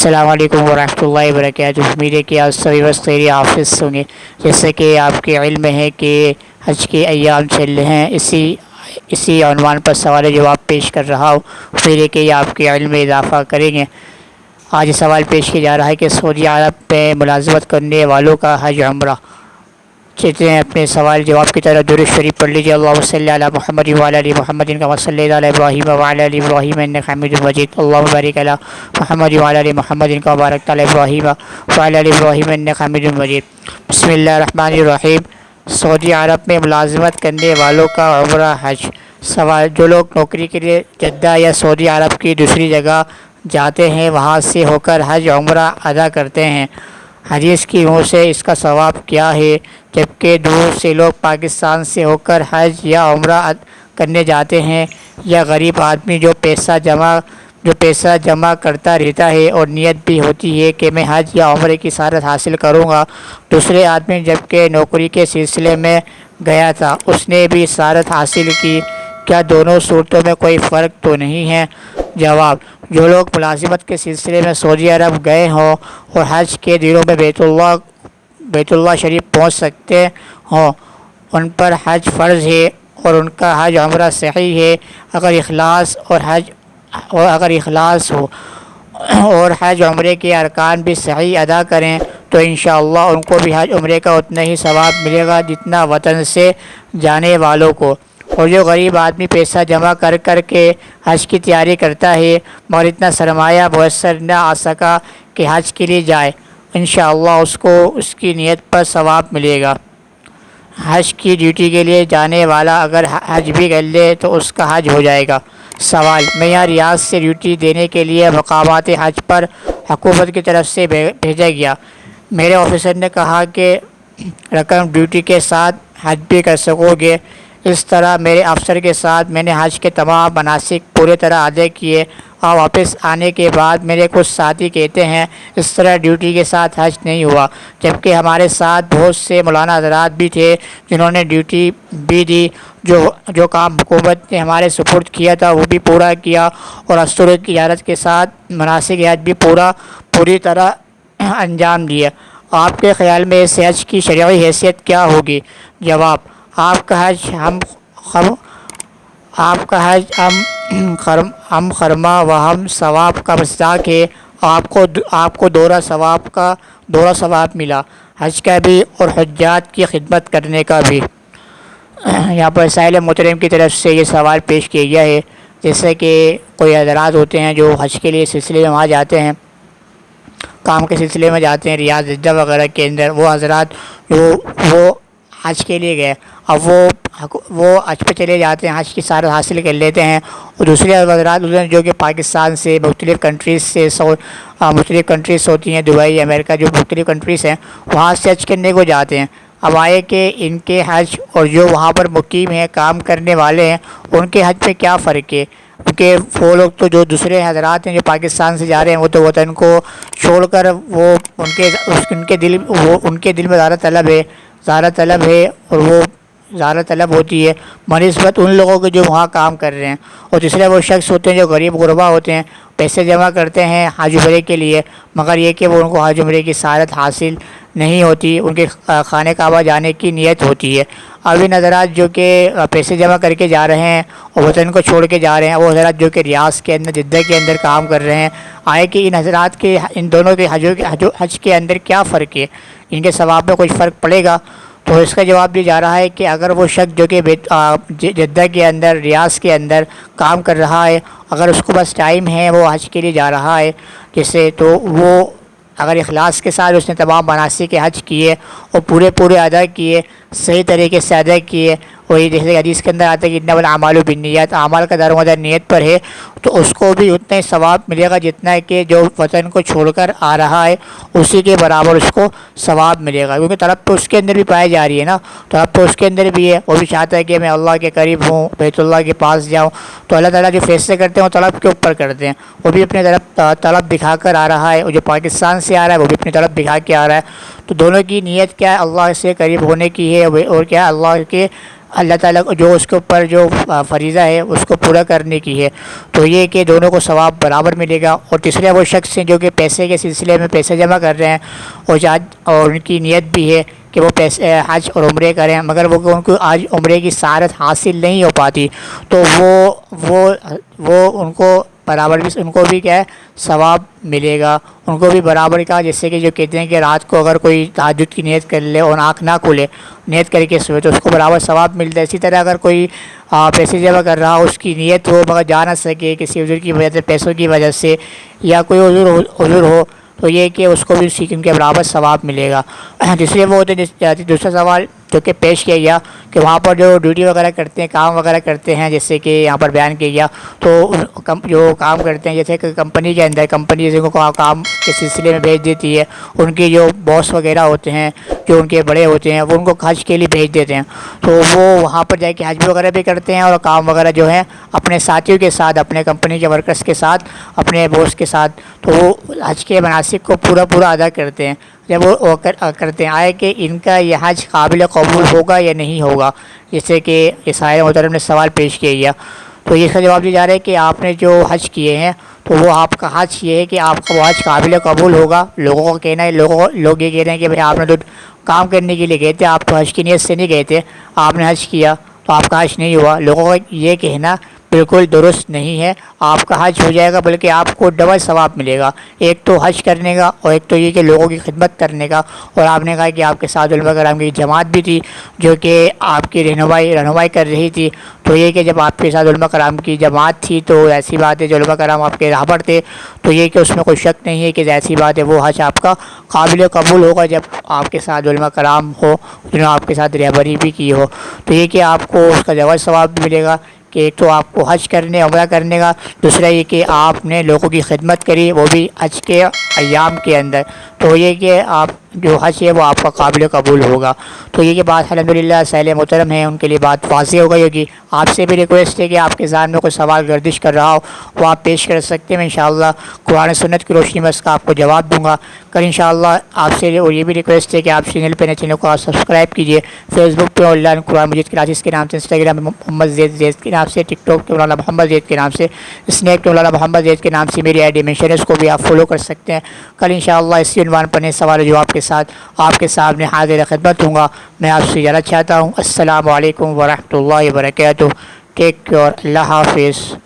السلام علیکم ورحمۃ اللہ وبرکاتہ۔ امید ہے کہ آپ سبھی بس خیر حافظ ہوں گے۔ جیسے کہ آپ کے علم ہے کہ حج کے ایام چل رہے ہیں، اسی عنوان پر سوال جواب پیش کر رہا ہوں۔ امید ہے کہ یہ آپ کے علم میں اضافہ کریں گے۔ آج سوال پیش کیا جا رہا ہے کہ سعودی عرب میں ملازمت کرنے والوں کا حج عمرہ۔ چلتے ہیں اپنے سوال جواب کی طرح۔ درود شریف پڑھ لیجیے۔ اللہم صلی علی محمد وعلی ال محمد کما صلیت علی ابراہیم وعلی ال ابراہیم انک حمید مجید۔ اللہم بارک علی محمد وعلی ال محمد کما بارکت علی ابراہیم وعلی ال ابراہیم انک حمید مجید۔ بسم اللہ الرحمن الرحیم۔ سعودی عرب میں ملازمت کرنے والوں کا عمرہ حج۔ سوال: جو لوگ نوکری کے لیے جدہ یا سعودی عرب کی دوسری جگہ جاتے ہیں، وہاں سے ہو کر حج عمرہ ادا کرتے ہیں، حدیث کی منہ سے اس کا ثواب کیا ہے؟ جبکہ دور سے لوگ پاکستان سے ہو کر حج یا عمرہ کرنے جاتے ہیں، یا غریب آدمی جو پیسہ جمع کرتا رہتا ہے اور نیت بھی ہوتی ہے کہ میں حج یا عمرے کی سعادت حاصل کروں گا۔ دوسرے آدمی جبکہ نوکری کے سلسلے میں گیا تھا، اس نے بھی سعادت حاصل کی، کیا دونوں صورتوں میں کوئی فرق تو نہیں ہے؟ جواب: جو لوگ ملازمت کے سلسلے میں سعودی عرب گئے ہوں اور حج کے دنوں میں بیت اللہ شریف پہنچ سکتے ہوں، ان پر حج فرض ہے اور ان کا حج عمرہ صحیح ہے۔ اگر اخلاص ہو اور حج عمرے کے ارکان بھی صحیح ادا کریں تو انشاءاللہ ان کو بھی حج عمرے کا اتنا ہی ثواب ملے گا جتنا وطن سے جانے والوں کو۔ اور جو غریب آدمی پیسہ جمع کر کے حج کی تیاری کرتا ہے مگر اتنا سرمایہ میسر نہ آ سکا کہ حج کے لیے جائے، انشاءاللہ اس کو اس کی نیت پر ثواب ملے گا۔ حج کی ڈیوٹی کے لیے جانے والا اگر حج بھی کر لے تو اس کا حج ہو جائے گا۔ سوال: میں یہاں ریاض سے ڈیوٹی دینے کے لیے مقامات حج پر حکومت کی طرف سے بھیجا گیا۔ میرے آفیسر نے کہا کہ رقم ڈیوٹی کے ساتھ حج بھی کر سکو گے۔ اس طرح میرے افسر کے ساتھ میں نے حج کے تمام مناسک پوری طرح ادا کیے، اور واپس آنے کے بعد میرے کچھ ساتھی کہتے ہیں اس طرح ڈیوٹی کے ساتھ حج نہیں ہوا، جبکہ ہمارے ساتھ بہت سے مولانا حضرات بھی تھے جنہوں نے ڈیوٹی بھی دی، جو کام حکومت نے ہمارے سپرد کیا تھا وہ بھی پورا کیا، اور افسروں کی اجازت کے ساتھ مناسک حج بھی پوری طرح انجام دیا۔ آپ کے خیال میں اس حج کی شرعی حیثیت کیا ہوگی؟ جواب: آپ کا حج ہم خرما و ہم ثواب کا مصداق ہے۔ آپ کو دورہ ثواب ملا، حج کا بھی اور حجاج کی خدمت کرنے کا بھی۔ یہاں پر سائل محترم کی طرف سے یہ سوال پیش کیا گیا ہے، جیسے کہ کوئی حضرات ہوتے ہیں جو حج کے لیے سلسلے میں وہاں جاتے ہیں، کام کے سلسلے میں جاتے ہیں ریاض جدہ وغیرہ کے اندر، وہ حضرات وہ حج کے لیے گئے، اب وہ حج پہ چلے جاتے ہیں، حج کی سعادت حاصل کر لیتے ہیں، اور دوسرے حضرات جو کہ پاکستان سے مختلف کنٹریز ہوتی ہیں، دبئی، امریکہ، جو مختلف کنٹریز ہیں، وہاں سے حج کرنے کو جاتے ہیں۔ اب آئے کہ ان کے حج اور جو وہاں پر مقیم ہیں، کام کرنے والے ہیں، ان کے حج پہ کیا فرق ہے؟ کیونکہ وہ لوگ تو جو دوسرے حضرات ہیں جو پاکستان سے جا رہے ہیں، وہ تو وطن کو چھوڑ کر ان کے دل میں زیادہ طلب ہے اور وہ زیادہ طلب ہوتی ہے بنسبت ان لوگوں کے جو وہاں کام کر رہے ہیں، اور دوسرے وہ شخص ہوتے ہیں جو غریب غربا ہوتے ہیں، پیسے جمع کرتے ہیں حج عمرے کے لیے، مگر یہ کہ وہ ان کو حج عمرے کی سعادت حاصل نہیں ہوتی، ان کے خانہ کعبہ جانے کی نیت ہوتی ہے۔ اب ان حضرات جو کہ پیسے جمع کر کے جا رہے ہیں اور وطن کو چھوڑ کے جا رہے ہیں، وہ حضرات جو کہ ریاض کے اندر، جدہ کے اندر کام کر رہے ہیں، آئے کہ ان حضرات کے ان دونوں کے حج کے اندر کیا فرق ہے؟ ان کے ثواب میں کچھ فرق پڑے گا؟ تو اس کا جواب دیا جا رہا ہے کہ اگر وہ شخص جو کہ جدہ کے اندر، ریاض کے اندر کام کر رہا ہے، اگر اس کو بس ٹائم ہے، وہ حج کے لیے جا رہا ہے جیسے، تو وہ اگر اخلاص کے ساتھ اس نے تمام مناسک حج کیے اور پورے ادا کیے، صحیح طریقے سے ادا کیے، وہی جیسے حدیث کے اندر آتا ہے کہ انما الاعمال بالنیات، اعمال کا دارومدار نیت پر ہے، تو اس کو بھی اتنا ہی ثواب ملے گا جتنا کہ جو وطن کو چھوڑ کر آ رہا ہے اسی کے برابر اس کو ثواب ملے گا، کیونکہ طلب تو اس کے اندر بھی پائی جا رہی ہے نا، طلب تو اس کے اندر بھی ہے، وہ بھی چاہتا ہے کہ میں اللہ کے قریب ہوں، بیت اللہ کے پاس جاؤں، تو اللہ تعالیٰ جو فیصلے کرتے ہیں وہ طلب کے اوپر کرتے ہیں، وہ بھی اپنے طلب دکھا کر آ رہا ہے، اور جو پاکستان سے آ رہا ہے وہ بھی اپنی طلب دکھا کے آ رہا ہے، تو دونوں کی نیت کیا ہے؟ اللہ سے قریب ہونے کی ہے، اور کیا اللہ کے اللہ تعالیٰ کو جو اس کے اوپر جو فریضہ ہے اس کو پورا کرنے کی ہے، تو یہ کہ دونوں کو ثواب برابر ملے گا۔ اور تیسرے وہ شخص ہیں جو کہ پیسے کے سلسلے میں پیسے جمع کر رہے ہیں اور ان کی نیت بھی ہے کہ وہ پیسے حج اور عمرے کریں، مگر وہ ان کو آج عمرے کی سعادت حاصل نہیں ہو پاتی، تو وہ ان کو برابر بھی ان کو بھی کیا ہے ثواب ملے گا، ان کو بھی برابر کا، جیسے کہ جو کہتے ہیں کہ رات کو اگر کوئی تہجد کی نیت کر لے اور آنکھ نہ کھولے، نیت کر کے سوئے تو اس کو برابر ثواب ملتا ہے۔ اسی طرح اگر کوئی پیسے جمع کر رہا ہو، اس کی نیت ہو مگر جا نہ سکے کسی عذر کی وجہ سے، پیسوں کی وجہ سے، یا کوئی عذر ہو، تو یہ کہ اس کو بھی اسی کے برابر ثواب ملے گا۔ دوسرے وہ ہوتے ہیں، دوسرا سوال جو کہ پیش کیا گیا کہ وہاں پر جو ڈیوٹی وغیرہ کرتے ہیں، کام وغیرہ کرتے ہیں، جیسے کہ یہاں پر بیان کیا گیا، تو جو کام کرتے ہیں جیسے کہ کمپنی کے اندر، کمپنی جن کو کام کے سلسلے میں بھیج دیتی ہے، ان کے جو باس وغیرہ ہوتے ہیں، جو ان کے بڑے ہوتے ہیں، وہ ان کو حج کے لیے بھیج دیتے ہیں، تو وہ وہاں پر جا کے حج وغیرہ بھی کرتے ہیں اور کام وغیرہ جو ہے اپنے ساتھیوں کے ساتھ، اپنے کمپنی کے ورکرز کے ساتھ، اپنے باس کے ساتھ، تو وہ حج کے مناسک کو پورا ادا کرتے ہیں۔ جب وہ کرتے ہیں آئے کہ ان کا یہ حج قابل قبول ہوگا یا نہیں ہوگا، جیسے کہ سائر محترم نے سوال پیش کیا گیا، تو اس کا جواب دیا جا رہا ہے کہ آپ نے جو حج کیے ہیں تو وہ آپ کا حج یہ ہے کہ آپ کا وہ حج قابل قبول ہوگا۔ لوگوں کا کہنا ہے، لوگ یہ کہہ رہے ہیں کہ بھائی آپ نے تو کام کرنے کے لیے گئے تھے، آپ تو حج کی نیت سے نہیں گئے تھے، آپ نے حج کیا تو آپ کا حج نہیں ہوا۔ لوگوں کا یہ کہنا بالکل درست نہیں ہے، آپ کا حج ہو جائے گا، بلکہ آپ کو ڈبل ثواب ملے گا، ایک تو حج کرنے کا اور ایک تو یہ کہ لوگوں کی خدمت کرنے کا۔ اور آپ نے کہا کہ آپ کے ساتھ علماء کرام کی جماعت بھی تھی جو کہ آپ کی رہنمائی کر رہی تھی، تو یہ کہ جب آپ کے ساتھ علماء کرام کی جماعت تھی تو ایسی بات ہے، جو علماء کرام آپ کے رہبر تھے، تو یہ کہ اس میں کوئی شک نہیں ہے کہ ایسی بات ہے، وہ حج آپ کا قابل قبول ہوگا جب آپ کے ساتھ علماء کرام ہو، جنہوں نے آپ کے ساتھ رہبری بھی کی ہو، تو یہ کہ آپ کو اس کا ڈبل ثواب بھی ملے گا، کہ ایک تو آپ کو حج کرنے عمرہ کرنے کا، دوسرا یہ کہ آپ نے لوگوں کی خدمت کری، وہ بھی حج کے ایام کے اندر، تو یہ کہ آپ جو حج ہے وہ آپ کا قابل قبول ہوگا۔ تو یہ کہ بات الحمدللہ سائل محترم ہیں، ان کے لیے بات واضح ہو گئی ہوگی۔ آپ سے بھی ریکویسٹ ہے کہ آپ کے ذہن میں کوئی سوال گردش کر رہا ہو وہ آپ پیش کر سکتے ہیں، میں انشاءاللہ قرآن سنت کی روشنی میں اس کا آپ کو جواب دوں گا۔ کل انشاءاللہ آپ سے اور یہ بھی ریکویسٹ ہے کہ آپ چینل پہ چینل کو آپ سبسکرائب کیجیے، فیس بک پہ on line Quran Majeed classes کے نام سے، انسٹاگرام پہ محمد زید کے نام سے، ٹک ٹاک پہ مولانا محمد زید کے نام سے، اسنیپ پہ مولانا محمد زید کے نام سے میری آئی ڈی مینشن ہے، اس کو بھی آپ فالو کر سکتے ہیں۔ کل انشاءاللہ اسی عنوان پر نئے سوال و جواب کے ساتھ آپ کے سامنے حاضر خدمت ہوں گا۔ میں آپ سے اجازت چاہتا ہوں۔ السلام علیکم ورحمۃ اللہ وبرکاتہ۔ ٹیک کیئر، اللہ حافظ۔